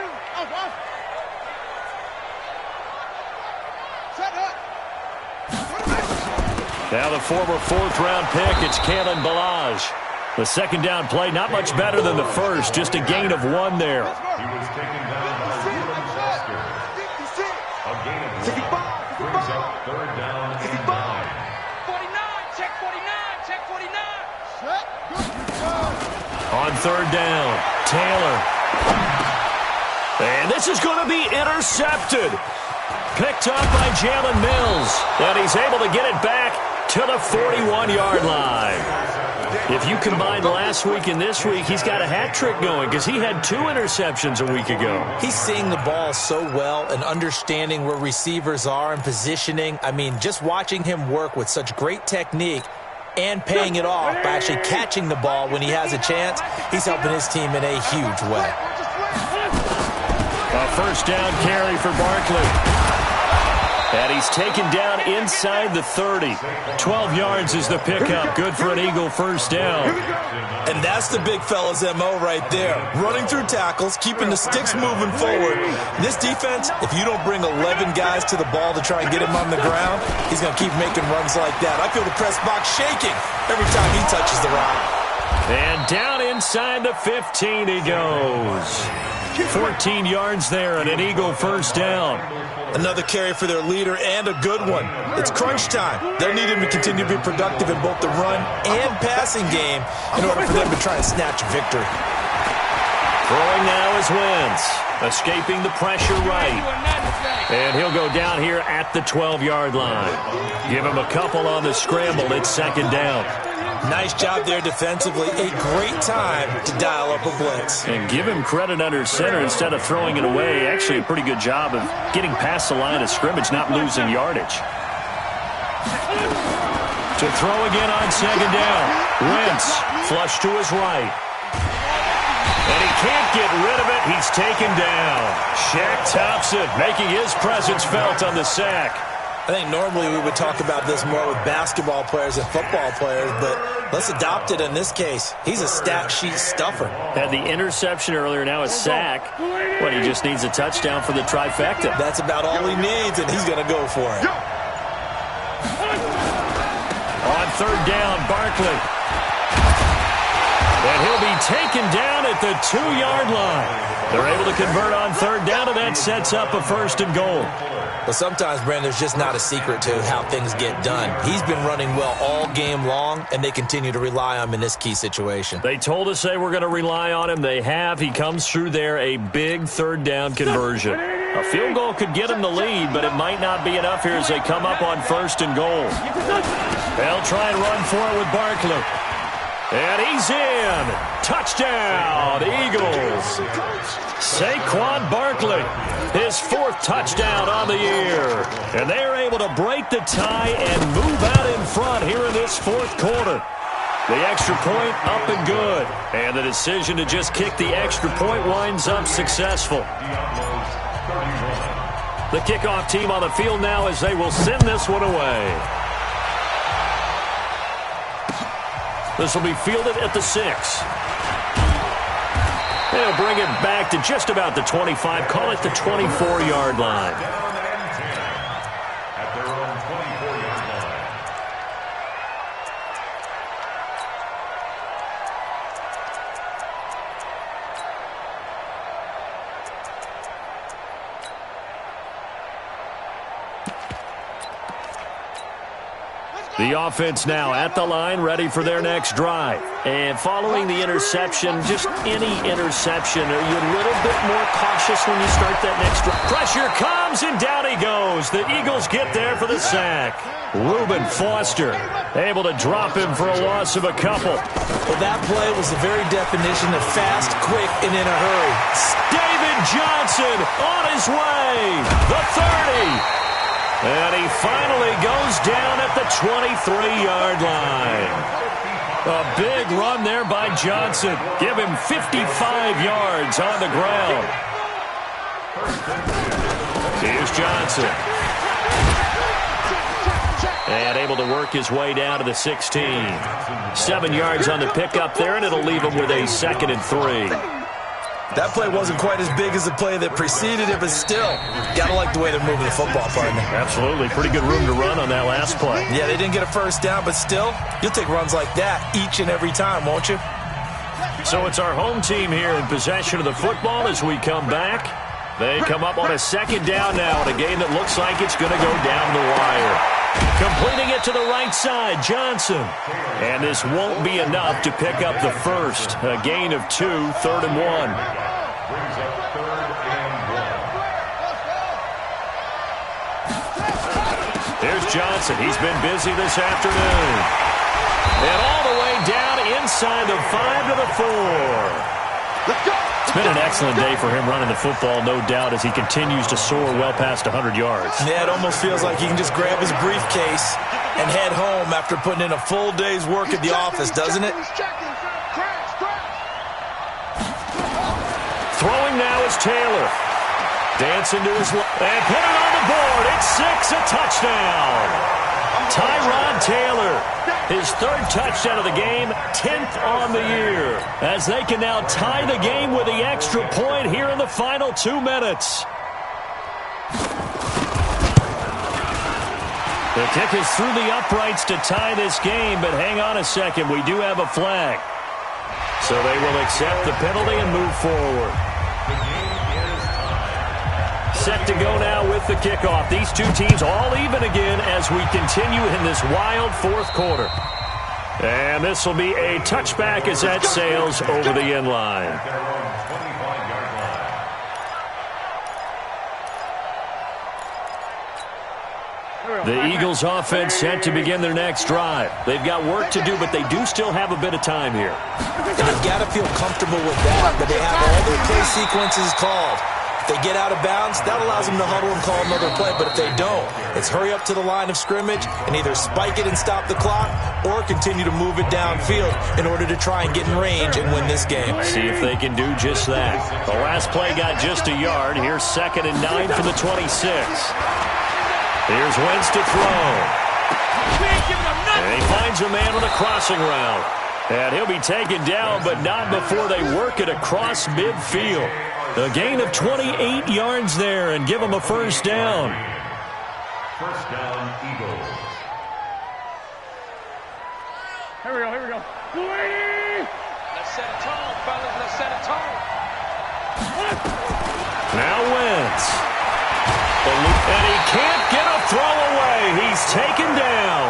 [SPEAKER 4] Now the former 4th-round pick, it's Kalen Ballage. The 2nd down play, not much better than the first, just a gain of 1 there.
[SPEAKER 5] He was taken down by Chester. A gain of 1 brings up 3rd down and 9.
[SPEAKER 6] 49, check 49, check 49.
[SPEAKER 4] On 3rd down, Taylor. And this is going to be intercepted. Picked up by Jalen Mills. And he's able to get it back to the 41-yard line. If you combine last week and this week, he's got a hat trick going because he had 2 interceptions a week ago.
[SPEAKER 7] He's seeing the ball so well and understanding where receivers are and positioning. I mean, just watching him work with such great technique and paying it off by actually catching the ball when he has a chance, he's helping his team in a huge way.
[SPEAKER 4] A first down carry for Barkley. And he's taken down inside the 30. 12 yards is the pickup. Good for an Eagle first down.
[SPEAKER 7] And that's the big fella's MO right there. Running through tackles, keeping the sticks moving forward. This defense, if you don't bring 11 guys to the ball to try and get him on the ground, he's going to keep making runs like that. I feel the press box shaking every time he touches the rock.
[SPEAKER 4] And down inside the 15 he goes. 14 yards there and an Eagle first down.
[SPEAKER 7] Another carry for their leader and a good one. It's crunch time. They'll need him to continue to be productive in both the run and passing game in order for them to try and snatch a victory.
[SPEAKER 4] Throwing now is Wentz, escaping the pressure right. And he'll go down here at the 12-yard line. Give him a couple on the scramble. It's second down.
[SPEAKER 7] Nice job there defensively. A great time to dial up a blitz.
[SPEAKER 4] And give him credit under center instead of throwing it away. Actually a pretty good job of getting past the line of scrimmage, not losing yardage. To throw again on second down. Wentz flush to his right. And he can't get rid of it. He's taken down. Shaq Thompson making his presence felt on the sack.
[SPEAKER 7] I think normally we would talk about this more with basketball players and football players, but let's adopt it in this case. He's a stat sheet stuffer.
[SPEAKER 4] Had the interception earlier, now a sack. But he just needs a touchdown for the trifecta.
[SPEAKER 7] That's about all he needs, and he's going to go for it.
[SPEAKER 4] On third down, Barkley. And he'll be taken down at the 2-yard line. They're able to convert on third down, and that sets up a first and goal.
[SPEAKER 7] But sometimes, Brandon, there's just not a secret to how things get done. He's been running well all game long, and they continue to rely on him in this key situation.
[SPEAKER 4] They told us they were going to rely on him. They have. He comes through there, a big third down conversion. A field goal could get him the lead, but it might not be enough here as they come up on first and goal. They'll try and run for it with Barkley. And he's in. Touchdown, Eagles. Saquon Barkley, his 4th touchdown on the year. And they're able to break the tie and move out in front here in this 4th quarter. The extra point up and good. And the decision to just kick the extra point winds up successful. The kickoff team on the field now as they will send this one away. This will be fielded at the 6. They'll bring it back to just about the 25. Call it the 24-yard line.
[SPEAKER 5] At their own 24-yard line.
[SPEAKER 4] The offense now at the line, ready for their next drive. And following the interception, just any interception, are you a little bit more cautious when you start that next drive? Pressure comes, and down he goes. The Eagles get there for the sack. Reuben Foster able to drop him for a loss of a couple.
[SPEAKER 7] Well, that play was the very definition of fast, quick, and in a hurry.
[SPEAKER 4] David Johnson on his way. The 30. And he finally goes down at the 23-yard line. A big run there by Johnson. Give him 55 yards on the ground. Here's Johnson. And able to work his way down to the 16. 7 yards on the pickup there, and it'll leave him with a 2nd and 3.
[SPEAKER 7] That play wasn't quite as big as the play that preceded it, but still, got to like the way they're moving the football, partner.
[SPEAKER 4] Absolutely. Pretty good room to run on that last play.
[SPEAKER 7] Yeah, they didn't get a first down, but still, you'll take runs like that each and every time, won't you?
[SPEAKER 4] So it's our home team here in possession of the football as we come back. They come up on a 2nd down now in a game that looks like it's going to go down the wire. Completing it to the right side, Johnson. And this won't be enough to pick up the first. A gain of 2, 3rd and 1.
[SPEAKER 5] Brings up 3rd and 1.
[SPEAKER 4] Here's Johnson. He's been busy this afternoon. And all the way down inside the 5 to the 4. It's been an excellent day for him running the football, no doubt, as he continues to soar well past 100 yards.
[SPEAKER 7] Yeah, it almost feels like he can just grab his briefcase and head home after putting in a full day's work at the office, doesn't it?
[SPEAKER 4] Throwing now is Taylor. Dancing to his left and put it on the board. It's 6, a touchdown. Tyrod Taylor, his 3rd touchdown of the game, 10th on the year, as they can now tie the game with the extra point here in the final 2 minutes. The kick is through the uprights to tie this game, but hang on a second, we do have a flag. So they will accept the penalty and move forward. Set to go now with the kickoff. These two teams all even again as we continue in this wild 4th quarter. And this will be a touchback as that sails over the end line. The Eagles offense set to begin their next drive. They've got work to do, but they do still have a bit of time here.
[SPEAKER 7] And they've got to feel comfortable with that, but they have all their play sequences called. If they get out of bounds, that allows them to huddle and call another play, but if they don't, it's hurry up to the line of scrimmage and either spike it and stop the clock or continue to move it downfield in order to try and get in range and win this game.
[SPEAKER 4] See if they can do just that. The last play got just a yard. Here's 2nd and 9 for the 26. Here's Wentz to throw. And he finds a man on the crossing route. And he'll be taken down, but not before they work it across midfield. A gain of 28 yards there and give them a 1st down.
[SPEAKER 5] 1st down, Eagles.
[SPEAKER 6] Here we go. Let's set a tone, fellas. Let's set a tone.
[SPEAKER 4] Now Wentz. And he can't get a throw away. He's taken down.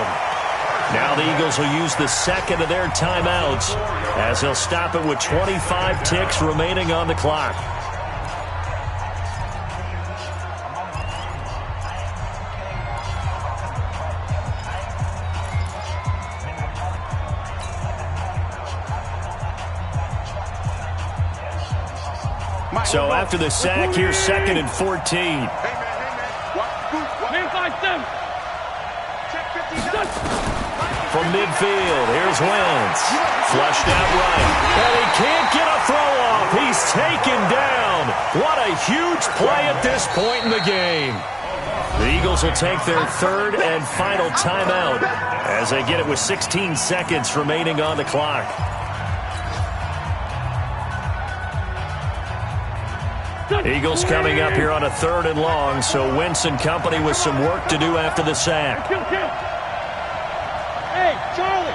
[SPEAKER 4] Now the Eagles will use the 2nd of their timeouts as they'll stop it with 25 ticks remaining on the clock. So after the sack, here's 2nd and 14. From midfield, here's Wentz. Flushed out right. And he can't get a throw off. He's taken down. What a huge play at this point in the game. The Eagles will take their 3rd and final timeout as they get it with 16 seconds remaining on the clock. Eagles coming up here on a 3rd and long, so Wentz and company with some work to do after the sack.
[SPEAKER 6] Hey, Charlie!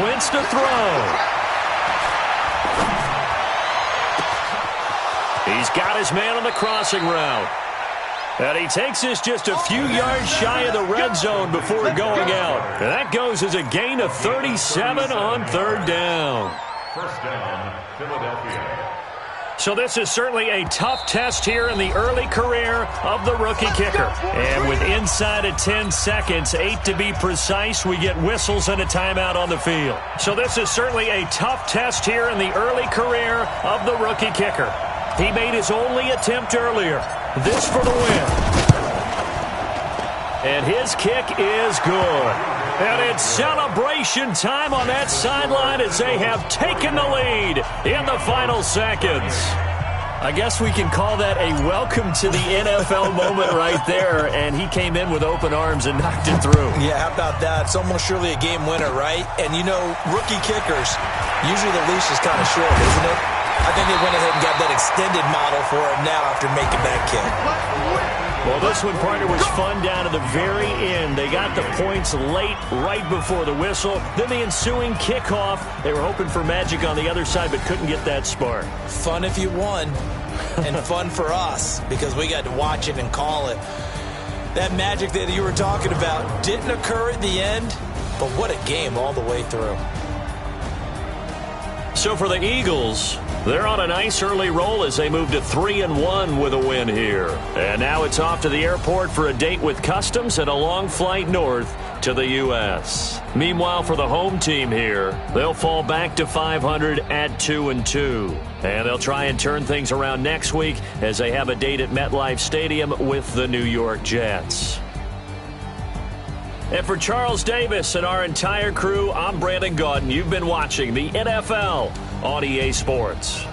[SPEAKER 4] Wentz to throw. He's got his man on the crossing route. And he takes this just a few yards shy of the red zone before going out. And that goes as a gain of 37 on 3rd down.
[SPEAKER 5] 1st down, Philadelphia.
[SPEAKER 4] So this is certainly a tough test here in the early career of the rookie kicker. And with inside of 10 seconds, 8 to be precise, we get whistles and a timeout on the field. So this is certainly a tough test here in the early career of the rookie kicker. He made his only attempt earlier. This for the win. And his kick is good. And it's celebration time on that sideline as they have taken the lead in the final seconds. I guess we can call that a welcome to the NFL moment right there, and he came in with open arms and knocked it through.
[SPEAKER 7] Yeah, how about that? It's almost surely a game winner, right? And, you know, rookie kickers, usually the leash is kind of short, isn't it? I think they went ahead and got that extended model for him now after making that kick.
[SPEAKER 4] Well, this one, partner, was fun down to the very end. They got the points late, right before the whistle. Then the ensuing kickoff. They were hoping for magic on the other side, but couldn't get that spark.
[SPEAKER 7] Fun if you won, and fun for us, because we got to watch it and call it. That magic that you were talking about didn't occur at the end, but what a game all the way through.
[SPEAKER 4] So for the Eagles, they're on a nice early roll as they move to 3-1 with a win here. And now it's off to the airport for a date with Customs and a long flight north to the U.S. Meanwhile, for the home team here, they'll fall back to 500 at 2-2. And they'll try and turn things around next week as they have a date at MetLife Stadium with the New York Jets. And for Charles Davis and our entire crew, I'm Brandon Gaudin. You've been watching the NFL on EA Sports.